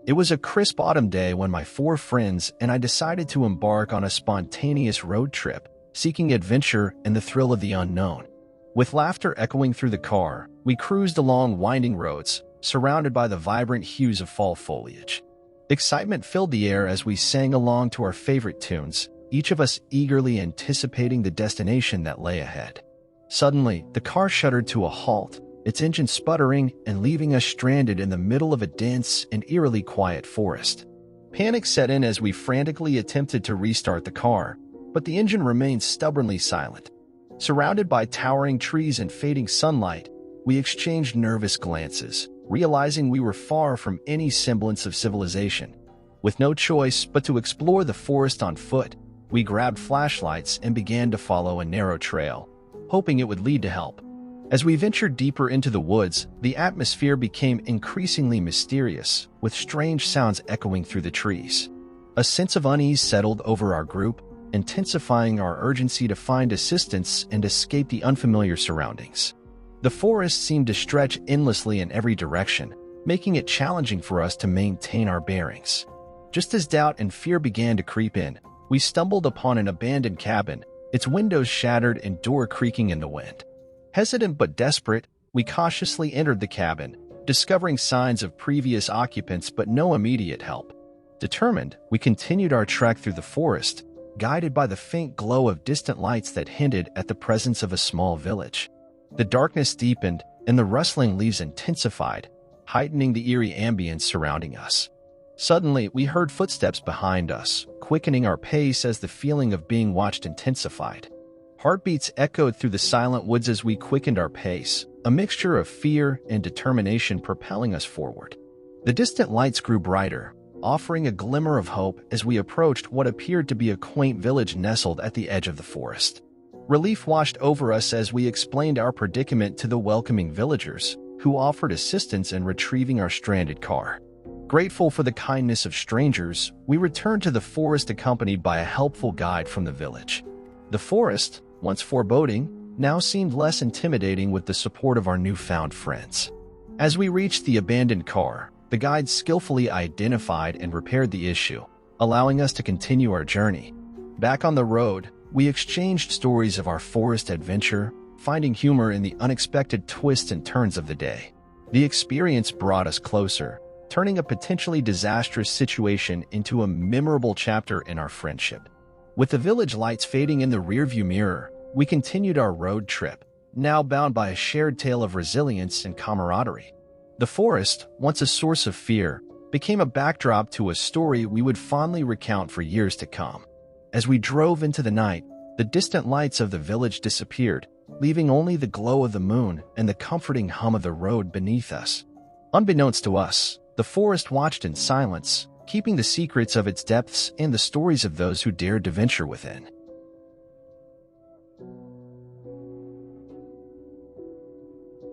It was a crisp autumn day when my 4 friends and I decided to embark on a spontaneous road trip, seeking adventure and the thrill of the unknown. With laughter echoing through the car, we cruised along winding roads, surrounded by the vibrant hues of fall foliage. Excitement filled the air as we sang along to our favorite tunes, each of us eagerly anticipating the destination that lay ahead. Suddenly, the car shuddered to a halt, its engine sputtering and leaving us stranded in the middle of a dense and eerily quiet forest. Panic set in as we frantically attempted to restart the car, but the engine remained stubbornly silent. Surrounded by towering trees and fading sunlight, we exchanged nervous glances, realizing we were far from any semblance of civilization. With no choice but to explore the forest on foot, we grabbed flashlights and began to follow a narrow trail, hoping it would lead to help. As we ventured deeper into the woods, the atmosphere became increasingly mysterious, with strange sounds echoing through the trees. A sense of unease settled over our group, intensifying our urgency to find assistance and escape the unfamiliar surroundings. The forest seemed to stretch endlessly in every direction, making it challenging for us to maintain our bearings. Just as doubt and fear began to creep in, we stumbled upon an abandoned cabin, its windows shattered and door creaking in the wind. Hesitant but desperate, we cautiously entered the cabin, discovering signs of previous occupants but no immediate help. Determined, we continued our trek through the forest, guided by the faint glow of distant lights that hinted at the presence of a small village. The darkness deepened, and the rustling leaves intensified, heightening the eerie ambience surrounding us. Suddenly, we heard footsteps behind us, quickening our pace as the feeling of being watched intensified. Heartbeats echoed through the silent woods as we quickened our pace, a mixture of fear and determination propelling us forward. The distant lights grew brighter, offering a glimmer of hope as we approached what appeared to be a quaint village nestled at the edge of the forest. Relief washed over us as we explained our predicament to the welcoming villagers, who offered assistance in retrieving our stranded car. Grateful for the kindness of strangers, we returned to the forest accompanied by a helpful guide from the village. The forest, once foreboding, now seemed less intimidating with the support of our newfound friends. As we reached the abandoned car, the guide skillfully identified and repaired the issue, allowing us to continue our journey. Back on the road, we exchanged stories of our forest adventure, finding humor in the unexpected twists and turns of the day. The experience brought us closer, turning a potentially disastrous situation into a memorable chapter in our friendship. With the village lights fading in the rearview mirror, we continued our road trip, now bound by a shared tale of resilience and camaraderie. The forest, once a source of fear, became a backdrop to a story we would fondly recount for years to come. As we drove into the night, the distant lights of the village disappeared, leaving only the glow of the moon and the comforting hum of the road beneath us. Unbeknownst to us, the forest watched in silence, keeping the secrets of its depths and the stories of those who dared to venture within.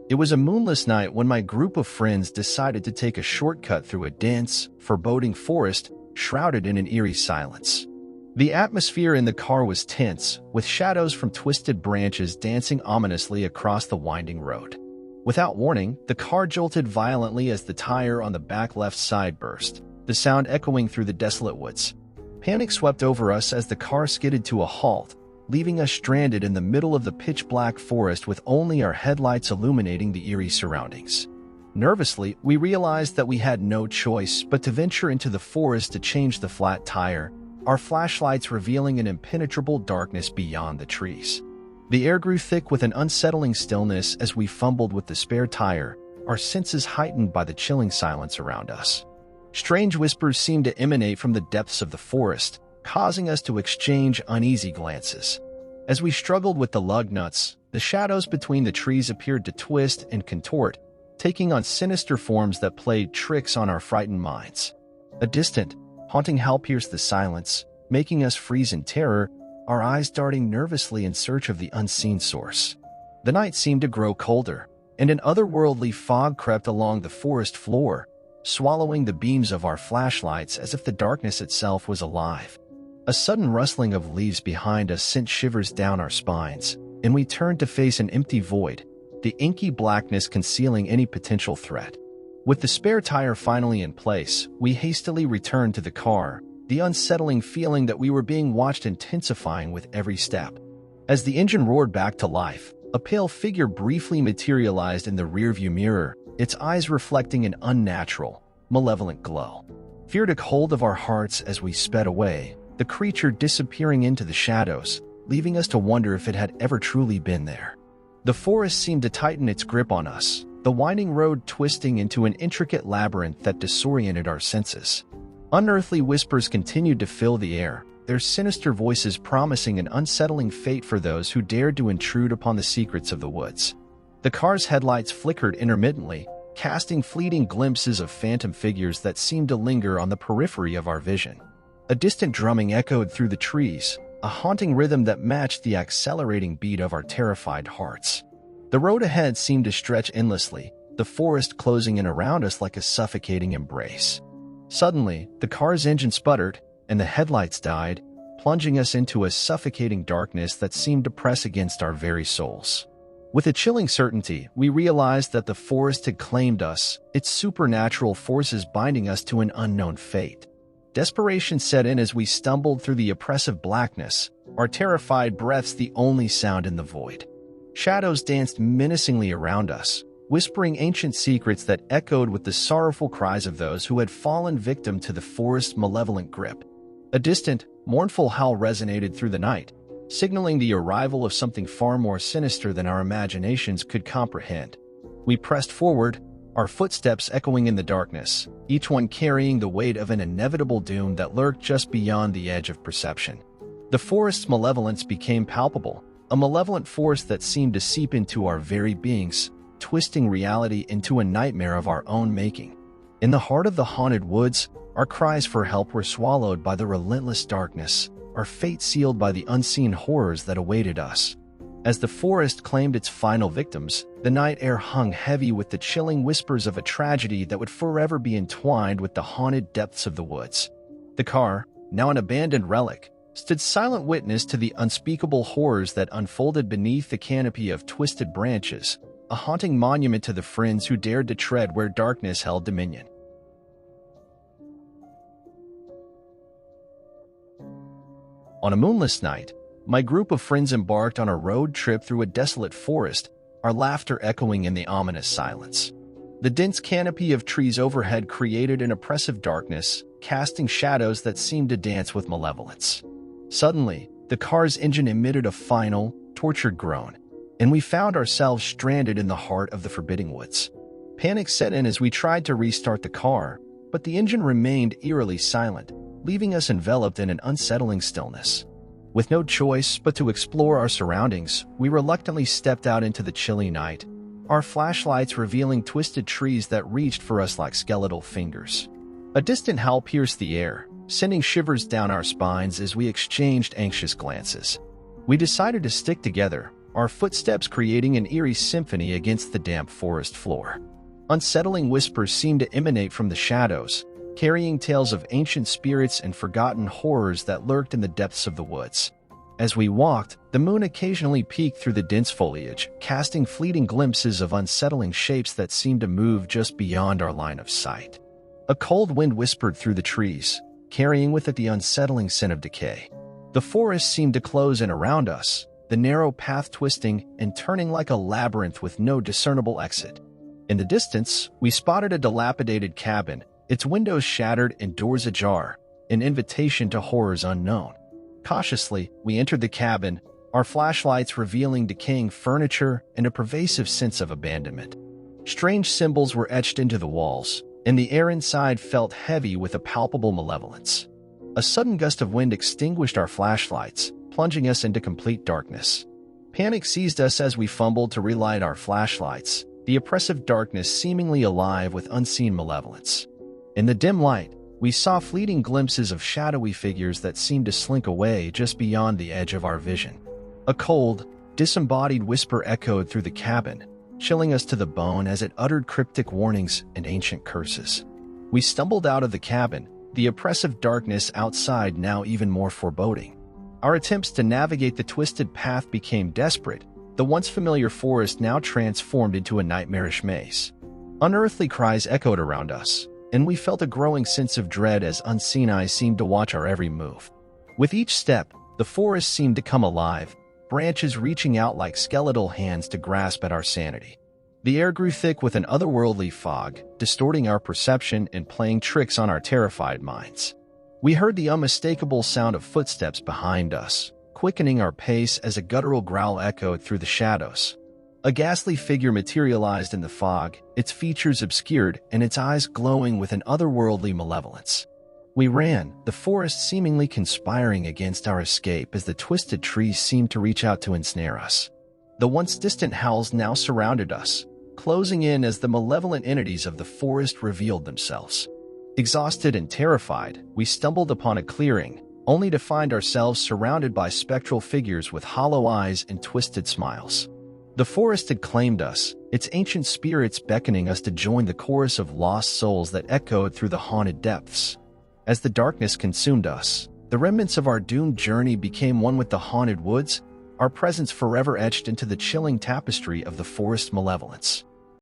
It was a moonless night when my group of friends decided to take a shortcut through a dense, foreboding forest shrouded in an eerie silence. The atmosphere in the car was tense, with shadows from twisted branches dancing ominously across the winding road. Without warning, the car jolted violently as the tire on the back left side burst, the sound echoing through the desolate woods. Panic swept over us as the car skidded to a halt, leaving us stranded in the middle of the pitch-black forest with only our headlights illuminating the eerie surroundings. Nervously, we realized that we had no choice but to venture into the forest to change the flat tire, our flashlights revealing an impenetrable darkness beyond the trees. The air grew thick with an unsettling stillness as we fumbled with the spare tire, our senses heightened by the chilling silence around us. Strange whispers seemed to emanate from the depths of the forest, causing us to exchange uneasy glances. As we struggled with the lug nuts, the shadows between the trees appeared to twist and contort, taking on sinister forms that played tricks on our frightened minds. A distant, haunting howl pierced the silence, making us freeze in terror, our eyes darting nervously in search of the unseen source. The night seemed to grow colder, and an otherworldly fog crept along the forest floor, swallowing the beams of our flashlights as if the darkness itself was alive. A sudden rustling of leaves behind us sent shivers down our spines, and we turned to face an empty void, the inky blackness concealing any potential threat. With the spare tire finally in place, we hastily returned to the car, the unsettling feeling that we were being watched intensifying with every step. As the engine roared back to life, a pale figure briefly materialized in the rearview mirror, its eyes reflecting an unnatural, malevolent glow. Fear took hold of our hearts as we sped away, the creature disappearing into the shadows, leaving us to wonder if it had ever truly been there. The forest seemed to tighten its grip on us, the winding road twisting into an intricate labyrinth that disoriented our senses. Unearthly whispers continued to fill the air, their sinister voices promising an unsettling fate for those who dared to intrude upon the secrets of the woods. The car's headlights flickered intermittently, casting fleeting glimpses of phantom figures that seemed to linger on the periphery of our vision. A distant drumming echoed through the trees, a haunting rhythm that matched the accelerating beat of our terrified hearts. The road ahead seemed to stretch endlessly, the forest closing in around us like a suffocating embrace. Suddenly, the car's engine sputtered, and the headlights died, plunging us into a suffocating darkness that seemed to press against our very souls. With a chilling certainty, we realized that the forest had claimed us, its supernatural forces binding us to an unknown fate. Desperation set in as we stumbled through the oppressive blackness, our terrified breaths the only sound in the void. Shadows danced menacingly around us, whispering ancient secrets that echoed with the sorrowful cries of those who had fallen victim to the forest's malevolent grip. A distant, mournful howl resonated through the night, signaling the arrival of something far more sinister than our imaginations could comprehend. We pressed forward, our footsteps echoing in the darkness, each one carrying the weight of an inevitable doom that lurked just beyond the edge of perception. The forest's malevolence became palpable, a malevolent force that seemed to seep into our very beings, twisting reality into a nightmare of our own making. In the heart of the haunted woods, our cries for help were swallowed by the relentless darkness, our fate sealed by the unseen horrors that awaited us. As the forest claimed its final victims, the night air hung heavy with the chilling whispers of a tragedy that would forever be entwined with the haunted depths of the woods. The car, now an abandoned relic, stood silent witness to the unspeakable horrors that unfolded beneath the canopy of twisted branches, a haunting monument to the friends who dared to tread where darkness held dominion. On a moonless night, my group of friends embarked on a road trip through a desolate forest, our laughter echoing in the ominous silence. The dense canopy of trees overhead created an oppressive darkness, casting shadows that seemed to dance with malevolence. Suddenly, the car's engine emitted a final, tortured groan, and we found ourselves stranded in the heart of the forbidding woods. Panic set in as we tried to restart the car, but the engine remained eerily silent, leaving us enveloped in an unsettling stillness. With no choice but to explore our surroundings, we reluctantly stepped out into the chilly night, our flashlights revealing twisted trees that reached for us like skeletal fingers. A distant howl pierced the air, sending shivers down our spines as we exchanged anxious glances. We decided to stick together, our footsteps creating an eerie symphony against the damp forest floor. Unsettling whispers seemed to emanate from the shadows, carrying tales of ancient spirits and forgotten horrors that lurked in the depths of the woods. As we walked, the moon occasionally peeked through the dense foliage, casting fleeting glimpses of unsettling shapes that seemed to move just beyond our line of sight. A cold wind whispered through the trees, carrying with it the unsettling scent of decay. The forest seemed to close in around us, the narrow path twisting and turning like a labyrinth with no discernible exit. In the distance, we spotted a dilapidated cabin, its windows shattered and doors ajar, an invitation to horrors unknown. Cautiously, we entered the cabin, our flashlights revealing decaying furniture and a pervasive sense of abandonment. Strange symbols were etched into the walls, and the air inside felt heavy with a palpable malevolence. A sudden gust of wind extinguished our flashlights, plunging us into complete darkness. Panic seized us as we fumbled to relight our flashlights, the oppressive darkness seemingly alive with unseen malevolence. In the dim light, we saw fleeting glimpses of shadowy figures that seemed to slink away just beyond the edge of our vision. A cold, disembodied whisper echoed through the cabin, chilling us to the bone as it uttered cryptic warnings and ancient curses. We stumbled out of the cabin, the oppressive darkness outside now even more foreboding. Our attempts to navigate the twisted path became desperate, the once familiar forest now transformed into a nightmarish maze. Unearthly cries echoed around us, and we felt a growing sense of dread as unseen eyes seemed to watch our every move. With each step, the forest seemed to come alive, branches reaching out like skeletal hands to grasp at our sanity. The air grew thick with an otherworldly fog, distorting our perception and playing tricks on our terrified minds. We heard the unmistakable sound of footsteps behind us, quickening our pace as a guttural growl echoed through the shadows. A ghastly figure materialized in the fog, its features obscured and its eyes glowing with an otherworldly malevolence. We ran, the forest seemingly conspiring against our escape as the twisted trees seemed to reach out to ensnare us. The once distant howls now surrounded us, closing in as the malevolent entities of the forest revealed themselves. Exhausted and terrified, we stumbled upon a clearing, only to find ourselves surrounded by spectral figures with hollow eyes and twisted smiles. The forest had claimed us, its ancient spirits beckoning us to join the chorus of lost souls that echoed through the haunted depths. As the darkness consumed us, the remnants of our doomed journey became one with the haunted woods, our presence forever etched into the chilling tapestry of the forest malevolence.